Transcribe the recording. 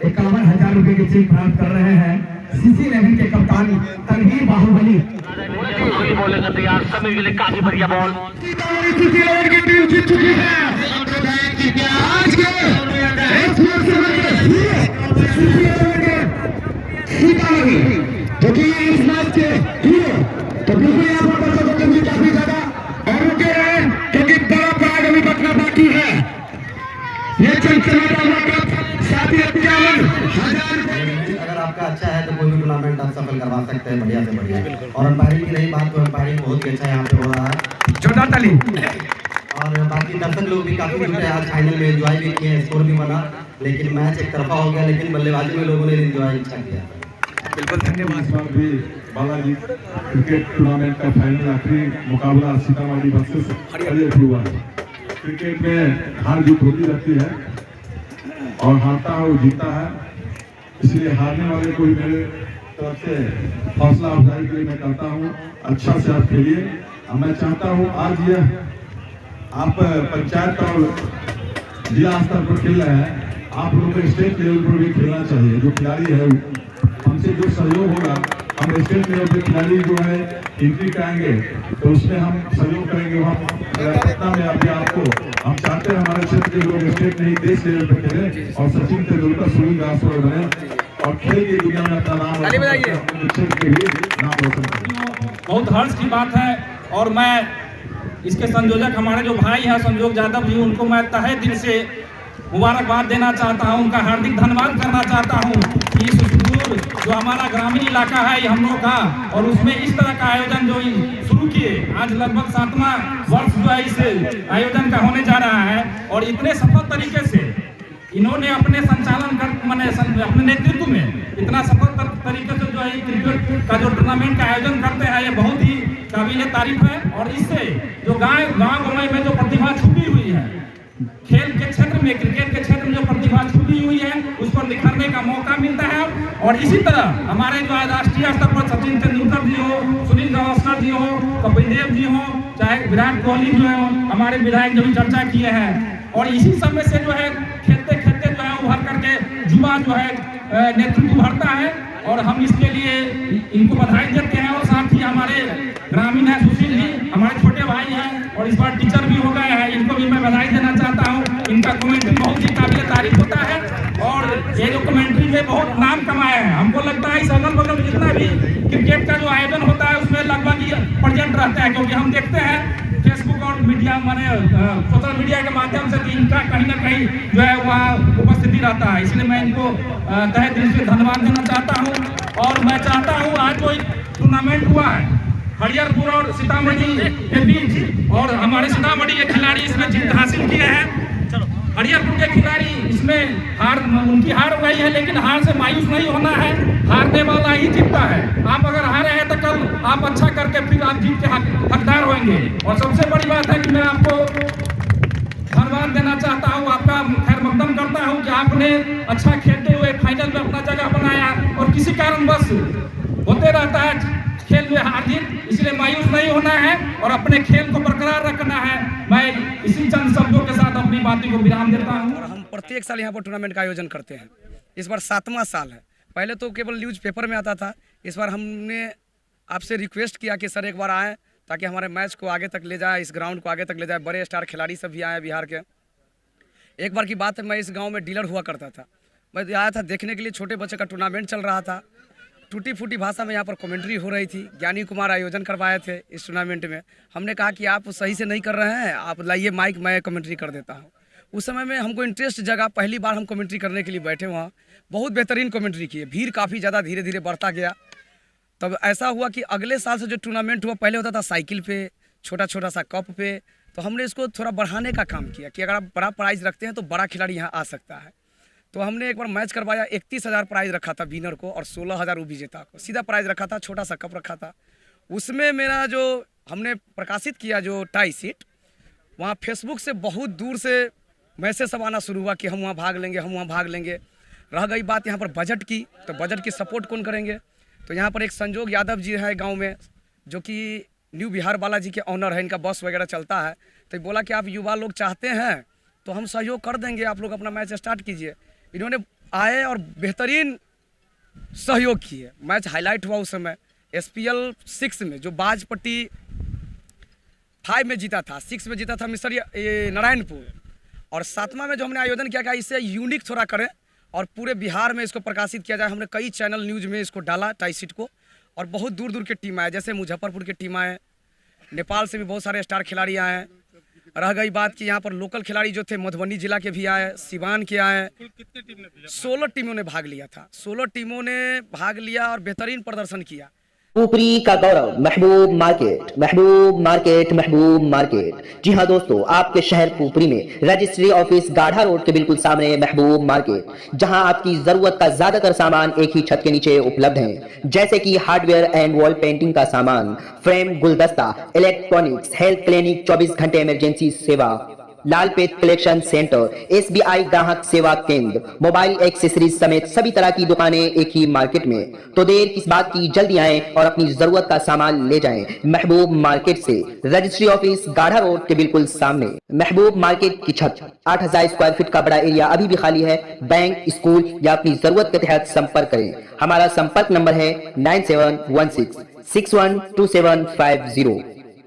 51,000 रुपए की चेक प्राप्त कर रहे हैं सीसी 11 के कप्तान तनवीर बाहुबली। बोलेंगे तैयार समय के लिए काफी बढ़िया बॉल। सीसी 11 की टीम जीत चुकी है आज के सीतामढ़ी, जो कि इस मैच के हीरो। तो बिल्कुल यहाँ पर दर्शकों की काफी ज्यादा और रुके रहे क्योंकि बड़ा प्राइड अभी बचना बाकी है। ये चमचमाता हुआ कप 51,000। अगर आपका अच्छा है तो कोई भी टूर्नामेंट आप सफल करवा सकते हैं बढ़िया से बढ़िया। और अंपायरिंग की रही बात तो अंपायरिंग बहुत ही अच्छा यहाँ पे हो रहा है, जोरदार ताली। और बाकी दर्शक लोग भी काफी जुटे आज फाइनल में एंजॉय भी किए, स्कोर भी बना, लेकिन मैच एक तरफा हो गया, लेकिन बल्लेबाजी में लोगों ने एंजॉय अच्छा किया। बिल्कुल धन्यवाद। इस बार भी बालाजी क्रिकेट टूर्नामेंट का फाइनल आखिरी मुकाबला सीतामढ़ी वर्सेस हरियर हुआ है। क्रिकेट में हार जीत होती रहती है और हारता है वो जीता है, इसलिए हारने वाले को भी मेरे तरफ से हौसला अफजाई के लिए मैं करता हूँ अच्छा से आप खेलिए। मैं चाहता हूँ आज यह आप पंचायत और जिला स्तर पर खेल रहे हैं, आप लोगों को स्टेट लेवल पर भी खेलना चाहिए। जो खिलाड़ी है हमसे जो सहयोग होगा, हम स्टेट लेवल पे खिलाड़ी जो है एंट्री कराएंगे तो उसमें हम सहयोग करेंगे। वहाँ पटना में अभी आपको हम चाहते हैं हमारे क्षेत्र के लोग स्टेट नहीं देश लेवल पे खेलें और सचिन तेंदुलकर सुनील गावस्कर बने और खेल की दुनिया में अपना नाम क्षेत्र के लिए नाम रोशन करें। बहुत हर्ष की बात है और मैं इसके संयोजक हमारे जो भाई हैं संजोग यादव जी, उनको मैं तहे दिल से मुबारकबाद देना चाहता हूं, उनका हार्दिक धन्यवाद करना चाहता हूं कि इस सुदूर जो हमारा ग्रामीण इलाका है ये हम लोग का, और उसमें इस तरह का आयोजन जो शुरू किए, आज लगभग 7वां वर्ष जो है इस आयोजन का होने जा रहा है। और इतने सफल तरीके से इन्होंने अपने संचालन कर मैंने अपने नेतृत्व में इतना सफल तरीके से जो है क्रिकेट का जो टूर्नामेंट का आयोजन करते हैं, ये बहुत ही काबिल तारीफ है। और इससे जो गाँव में जो प्रतिभा छुपी हुई है खेल के क्षेत्र में, क्रिकेट के क्षेत्र में जो प्रतिभा छुपी हुई है उस पर निखरने का मौका मिलता है। और इसी तरह हमारे जो राष्ट्रीय स्तर पर सचिन तेंदुलकर जी हो, सुनील गावस्कर जी हो, कपिल देव जी हो, चाहे विराट कोहली जो है, हमारे विधायक जो भी चर्चा किए हैं, और इसी समय से जो है खेलते खेलते जो है उभर करके युवा जो है नेतृत्व उभरता है। और हम इसके लिए इनको बधाई देते हैं। और साथ ही हमारे ग्रामीण है सुशील जी, हमारे छोटे भाई हैं और इस बार टीचर भी हो गए हैं, इनको भी मैं बधाई देना चाहता हूँ। इनका कमेंट्री बहुत ही काबिल तारीफ होता है और ये जो कमेंट्री में बहुत नाम कमाए हैं। हमको लगता है इस अगल बगल में जितना भी क्रिकेट का जो आयोजन होता है उसमें लगभग प्रेजेंट रहता है, क्योंकि हम देखते हैं फेसबुक और मीडिया माने सोशल मीडिया के माध्यम से इनका कहीं ना कहीं जो है वहाँ उपस्थिति रहता है। इसलिए मैं इनको तहे दिल से धन्यवाद देना चाहता हूँ। और मैं चाहता हूँ आज जो टूर्नामेंट हुआ है हरिहरपुर और सीतामढ़ी के बीच, और हमारे सीतामढ़ी के खिलाड़ी इसमें जीत हासिल किए हैं। हरिहरपुर के खिलाड़ी इसमें उनकी हार हुई है, लेकिन हार से मायूस नहीं होना है, हारने वाला ही जीतता है। आप अगर हारे हैं तो कल आप अच्छा करके फिर आप जीत के हकदार होंगे। और सबसे बड़ी बात है कि मैं आपको धन्यवाद देना चाहता हूँ, आपका खैर मकदम करता हूँ कि आपने अच्छा खेलते हुए फाइनल में अपना जगह बनाया। और किसी कारणवश होते रहता है खेल में हार जीत, इसलिए मायूस नहीं होना है और अपने खेल को बरकरार रखना है। मैं इसी चंद शब्दों के साथ अपनी बातों को विराम देता हूँ। हम प्रत्येक साल यहाँ पर टूर्नामेंट का आयोजन करते हैं, इस बार 7वां साल है। पहले तो केवल न्यूज़ पेपर में आता था, इस बार हमने आपसे रिक्वेस्ट किया कि सर एक बार आएँ ताकि हमारे मैच को आगे तक ले जाए, इस ग्राउंड को आगे तक ले जाए। बड़े स्टार खिलाड़ी सब भी आए बिहार के। एक बार की बात है, मैं इस गाँव में डीलर हुआ करता था, मैं आया था देखने के लिए, छोटे बच्चे का टूर्नामेंट चल रहा था, टूटी फूटी भाषा में यहाँ पर कमेंट्री हो रही थी। ज्ञानी कुमार आयोजन करवाए थे इस टूर्नामेंट में। हमने कहा कि आप सही से नहीं कर रहे हैं, आप लाइए माइक, मैं कमेंट्री कर देता हूँ। उस समय में हमको इंटरेस्ट जगा, पहली बार हम कमेंट्री करने के लिए बैठे वहाँ, बहुत बेहतरीन कमेंट्री किए। भीड़ काफ़ी ज़्यादा धीरे धीरे बढ़ता गया। तब ऐसा हुआ कि अगले साल से जो टूर्नामेंट हुआ, पहले होता था साइकिल पे, छोटा छोटा सा कप पे, तो हमने इसको थोड़ा बढ़ाने का काम किया कि अगर आप बड़ा प्राइज़ रखते हैं तो बड़ा खिलाड़ी यहाँ आ सकता है। तो हमने एक बार मैच करवाया, 31,000 प्राइज़ रखा था विनर को और 16,000 विजेता को। सीधा प्राइज़ रखा था, छोटा सा कप रखा था। उसमें मेरा जो हमने प्रकाशित किया जो टाई सीट, वहाँ फेसबुक से बहुत दूर से मैसेज सब आना शुरू हुआ कि हम वहाँ भाग लेंगे, हम वहाँ भाग लेंगे। रह गई बात यहाँ पर बजट की, तो बजट की सपोर्ट कौन करेंगे? तो यहाँ पर एक संजोग यादव जी है गाँव में, जो कि न्यू बिहार बालाजी के ऑनर है, इनका बस वगैरह चलता है। तो बोला कि आप युवा लोग चाहते हैं तो हम सहयोग कर देंगे, आप लोग अपना मैच स्टार्ट कीजिए। इन्होंने आए और बेहतरीन सहयोग किए। मैच हाईलाइट हुआ उस समय SPL 6 में जो बाजपट्टी 5 में जीता था, 6 में जीता था मिस्टर ये नारायणपुर, और 7वां में जो हमने आयोजन किया कि इसे यूनिक थोड़ा करें और पूरे बिहार में इसको प्रकाशित किया जाए। हमने कई चैनल न्यूज़ में इसको डाला टाई सीट को, और बहुत दूर दूर के टीम आए, जैसे मुजफ्फरपुर के टीम आए, नेपाल से भी बहुत सारे स्टार खिलाड़ी आए। रह गई बात कि यहाँ पर लोकल खिलाड़ी जो थे मधुबनी जिला के भी आए, सिवान के आए। 16 टीमों ने भाग लिया था, 16 टीमों ने भाग लिया और बेहतरीन प्रदर्शन किया। पुपरी का गौरव महबूब मार्केट, महबूब मार्केट, महबूब मार्केट। जी हाँ दोस्तों, आपके शहर पुपरी में रजिस्ट्री ऑफिस गाढ़ा रोड के बिल्कुल सामने महबूब मार्केट, जहां आपकी जरूरत का ज्यादातर सामान एक ही छत के नीचे उपलब्ध है, जैसे कि हार्डवेयर एंड वॉल पेंटिंग का सामान, फ्रेम, गुलदस्ता, इलेक्ट्रॉनिक्स, हेल्थ क्लिनिक, 24 घंटे इमरजेंसी सेवा, लालपेट कलेक्शन सेंटर, SBI ग्राहक सेवा केंद्र, मोबाइल एक्सेसरीज समेत सभी तरह की दुकानें एक ही मार्केट में। तो देर किस बात की, जल्दी आएं और अपनी जरूरत का सामान ले जाएं महबूब मार्केट से, रजिस्ट्री ऑफिस गाढ़ा रोड के बिल्कुल सामने। महबूब मार्केट की छत 8000 स्क्वायर फीट का बड़ा एरिया अभी भी खाली है। बैंक, स्कूल या अपनी जरूरत के तहत संपर्क करें। हमारा संपर्क नंबर है 9716 612750।